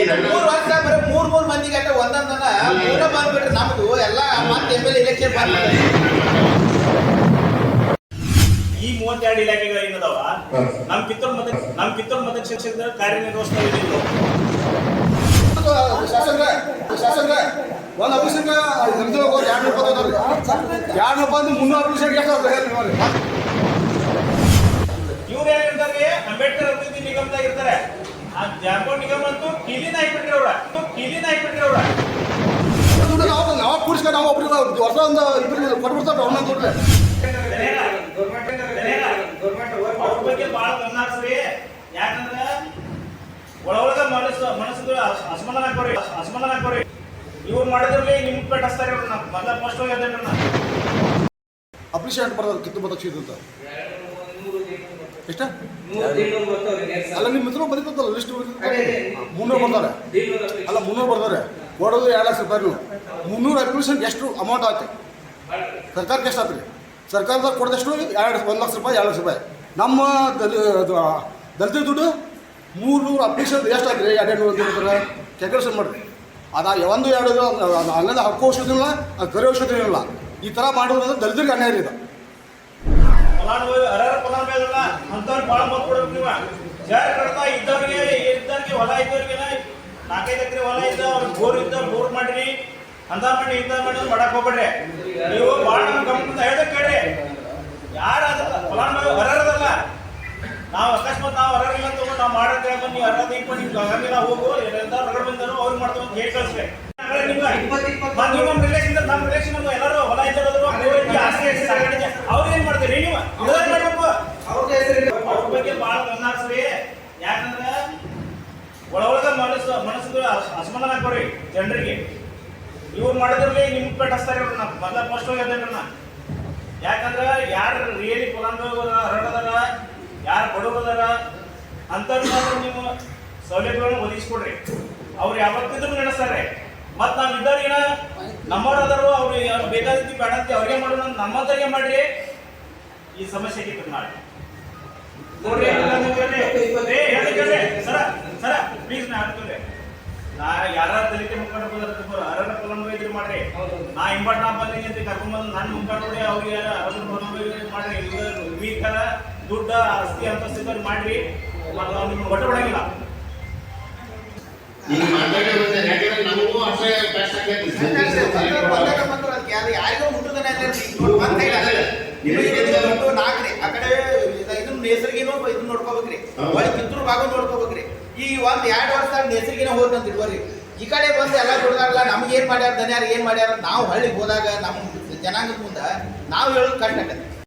3 ವರ್ಷ ಬರೀ ಮೂರ್ ಮಂದಿಗೆ ಅಟ್ಟ ಒಂದೊಂದನ್ನ ಮೂರ ಬಂದ್ಬಿಟ್ರೆ ನಮ್ದು ಎಲ್ಲ ಮತ್ತೆ MLA ಎಲೆಕ್ಷನ್ ಬಂದ್ಬಿಟ್ರೆ ಈ 32 ಇಲಾಖೆಗಳು ಏನದಾವ ನಮ್ಮ ಕಿತ್ತೂರು ಮತಕ್ಷೇತ್ರದ ಕಾರ್ಯನಿರ್ವಹಿಸ್ತಾ ಇದ್ದೀವಿ. ಶಾಸಕ ಒಂದು ಅಭಿಷೇಕ 200 ಬಂದು 300 ಅಭಿಷೇಕ ಇವ್ರು ಏನಿರ್ತಾರೆ ಅಂಬೇಡ್ಕರ್ ಅಭಿವೃದ್ಧಿ ನಿಗಮದಾಗ ಇರ್ತಾರೆ. ಆ ಜಾರ್ಖಂಡ್ ನಿಗಮ ಅಂತೂ ಕೀಲಿನ ಹಾಕ್ಬಿಟ್ರೆ ಅವ್ರ ನಾವು ಕೂಡಿಸ್ಕೊಂಡು ನಾವು ಒಬ್ರು ವರ್ಷ ಒಂದು ಇಬ್ಬರು ಕೊಟ್ಬಿಡ್ತಾರೆ ಅವನ್ನ ಕೊಡ್ರೆ ಅವ್ರ ಬಗ್ಗೆ ಬಹಳ ಗಮನ ಹರಿಸ್ರಿ. ಯಾಕಂದ್ರೆ ಒಳಗ ಮನಸ್ಸುಗಳು ಅಸಮಾಧಾನ ಹಾಕೋರಿ. ಇವ್ರು ಮಾಡಿದ್ರಲ್ಲಿ ನಿಮ್ಗೆ ಪೇಟ್ ಹಚ್ತಾರೆ. ಮೊದಲ ಫಸ್ಟ್ ಹೋಗಿ ಅದೇನ್ರ ಅಪ್ರಿಷಿಯೇಟ್ ಬರ್ತಾರೆ ಕಿತ್ತು ಮತಕ್ಷೇತ್ರ ಅಂತ ಎಷ್ಟ ಅಲ್ಲ ನಿಮ್ಮ ಮಿತ್ರ ಬರೀತಲ್ಲ ಲಿಸ್ಟ್ 300 ಬರ್ತಾರೆ. ಅಲ್ಲ 300 ಬರ್ತಾರೆ. ಕೊಡೋದು 2 ಲಕ್ಷ ರೂಪಾಯಿ. 300 ಅಪ್ಲಿಕೇಶನ್ ಎಷ್ಟು ಅಮೌಂಟ್ ಆಯ್ತು ಸರ್ಕಾರಕ್ಕೆ ಎಷ್ಟು ಆತ್ರಿ? ಸರ್ಕಾರದಾಗ ಕೊಡೋದಷ್ಟು 1 ಲಕ್ಷ ರೂಪಾಯಿ 2 ಲಕ್ಷ ರೂಪಾಯಿ. ನಮ್ಮ ದಲಿತರ ದುಡ್ಡು 300 ಅಪ್ಲಿಕೇಶನ್ ಎಷ್ಟು ಆಯ್ತು ರೀ? 200 ಕ್ಯಾಲ್ಕುಲೇಷನ್ ಮಾಡಿರಿ. ಅದು ಒಂದು 2 ಅಲ್ಲದ ಹಕ್ಕು ಔಷಧಿಲ್ಲ, ಅದು ಕರೆ ಔಷಧಿಲ್ಲ. ಈ ಥರ ಮಾಡೋದ್ರಿಂದ ದಲಿತರಿಗೆ ಅನ್ಯಾಯ ಇದೆ. ಫಲಾನುಭವಿ ಅಂತವ್ರು ಭಾಳ ಮತ್ ಕೊಡ್ಬೇಕು. ನೀವು ಜಾರಕರ್ತ ಇದ್ದವ್ರಿಗೆ ಹೊಲ ಇದ್ದವ್ರಿಗೆ 4-5 ಎಕರೆ ಹೊಲ ಇದ್ದ ಅವ್ರಿಗೆ ಬೋರ್ ಮಾಡ್ರಿ, ಅಂತ ಮಾಡಿ ಮಾಡಕ್ ಹೋಗ್ಬೇಡ್ರಿ. ನೀವು ಭಾಳ ನಮ್ಮ ಗಮನದಿಂದ ಹೇಳ್ದಕ್ಕೆ ಕೇಳ್ರಿ. ಯಾರು ಫಲಾನುಭವಿ ಅರ್ಹರದಲ್ಲ. ನಾವು ಅಕಸ್ಮಾತ್ ನಾವು ಅರ್ಹರಿಲ್ಲ ಅಂತ ನಾವು ಮಾಡೋದು ಹೇಳ್ಕೊಂಡು ನೀವು ಅರ್ಹತೆ ಇಟ್ಕೊಂಡು ನಿಮ್ಗೆ ಹಂಗೆ ನಾವು ಹೋಗು ರಗಡ್ ಬಂದರು ಅವ್ರಿಗೆ ಮಾಡ್ತೀವಿ ಅಂತ ಹೇಳಿ ಕಳಿಸ್ರಿ. ನಮ್ಮ ರಿಲೇಷನ್ ಎಲ್ಲರೂ ಹೊಲ ಇದ್ದವರು ಅವ್ರು ಏನ್ ಮಾಡ್ತೀರಿ? ನೀವು ಮಾಡ್ಬೇಕು. ಅವ್ರ ಬಗ್ಗೆ ಬಹಳ ಗಮನ ಹರಿಸ್ರಿ. ಯಾಕಂದ್ರೆ ಒಳಗ ಮನಸ್ಸುಗಳು ಅಸಮಾಧಾನ ಹಾಕೋರಿ ಜನರಿಗೆ. ಇವ್ರು ಮಾಡಿದ್ರಲ್ಲಿ ನಿಮ್ಗೆ ಪೇಟ್ ಹಚ್ತಾರೆ. ಮೊದಲ ಫಸ್ಟ್ ಹೋಗಿ ಅದೇನ್ರ ಯಾಕಂದ್ರೆ ಯಾರು ರಿಯಲಿ ಫಲಾನುಭವಿ ಅರ್ಹರದಾರ, ಯಾರು ಬಡವರದಾರ ಅಂತವ್ರು ನೀವು ಸೌಲಭ್ಯಗಳನ್ನು ಒದಗಿಸ್ಕೊಡ್ರಿ. ಅವ್ರು ಯಾವತ್ತಿದ್ರು ನಡೆಸ್ತಾರೆ. ಮತ್ತು ನಾವು ಇದ್ದವ್ರಿಗ ನಮ್ಮವ್ರದಾರು ಅವ್ರಿಗೆ ಬೇಕಾದಂತೆ ಬೇಡಂತೆ ಅವ್ರಿಗೆ ಮಾಡೋಣ ನಮ್ಮಂತರಿಗೆ ಮಾಡ್ರಿ. ಈ ಸಮಸ್ಯೆ ಕಿತ್ತು ಮಾಡಿ ನೋಡ್ರಿ. ಸರ ಪ್ಲೀಸ್ ನಾ ಹೇಳ್ತೀನಿ, ನಾ ಯಾರು ದಲಿತ ಮುಖಂಡರು ಅರ್ಹರ ಫಲಾನುಭವಿ ಇದ್ರೆ ಮಾಡ್ರಿ. ನಾ ಇಂಬಟ್ ನಾ ಬಂದೀನಿ ಅಂತ ಕರ್ಕೊಂಡ್ಬಂದು ನನ್ನ ಮುಖಂಡ ನೋಡಿ ಅವ್ರಿಗೆ ಅರ್ಹರ ಫಲಾನುಭವಿ ಮಾಡ್ರಿ. ವೀಕರ ದುಡ್ಡ ಆಸ್ತಿ ಅಂತಸ್ತಿದ್ದವ್ರು ಮಾಡ್ರಿ. ನಿಮ್ಗೆ ಒಟ್ಟು ಬಿಡಂಗಿಲ್ಲ. ಯಾರಿಗೋ ಮುಟ್ಟುದನೆ ನಾಲ್ಕ್ರಿ ಆ ಕಡೆ ಇದನ್ನ ನೇಸರ್ಗಿನೂ ಇದನ್ನ ನೋಡ್ಕೋಬೇಕ್ರಿ. ಒಳಗೆ ಕಿತ್ತೂರು ಭಾಗ ನೋಡ್ಕೋಬೇಕ್ರಿ. ಈ 1-2 ವರ್ಷ ನೇಸರ್ಗಿನ ಹೋದಂತ ಇಡ್ಬರ್ರಿ. ಈ ಕಡೆ ಬಂದು ಎಲ್ಲ ಕೊಡ್ದಾರಲ್ಲ ನಮ್ಗೆ ಏನ್ ಮಾಡ್ಯಾರ ದನ್ಯಾರ ಏನ್ ಮಾಡ್ಯಾರ ನಾವು ಹಳ್ಳಿಗೆ ಹೋದಾಗ ನಮ್ಮ ಜನಾಂಗದ ಮುಂದೆ ನಾವು ಹೇಳೋದು ಕಷ್ಟ ಆಗತ್ತೆ.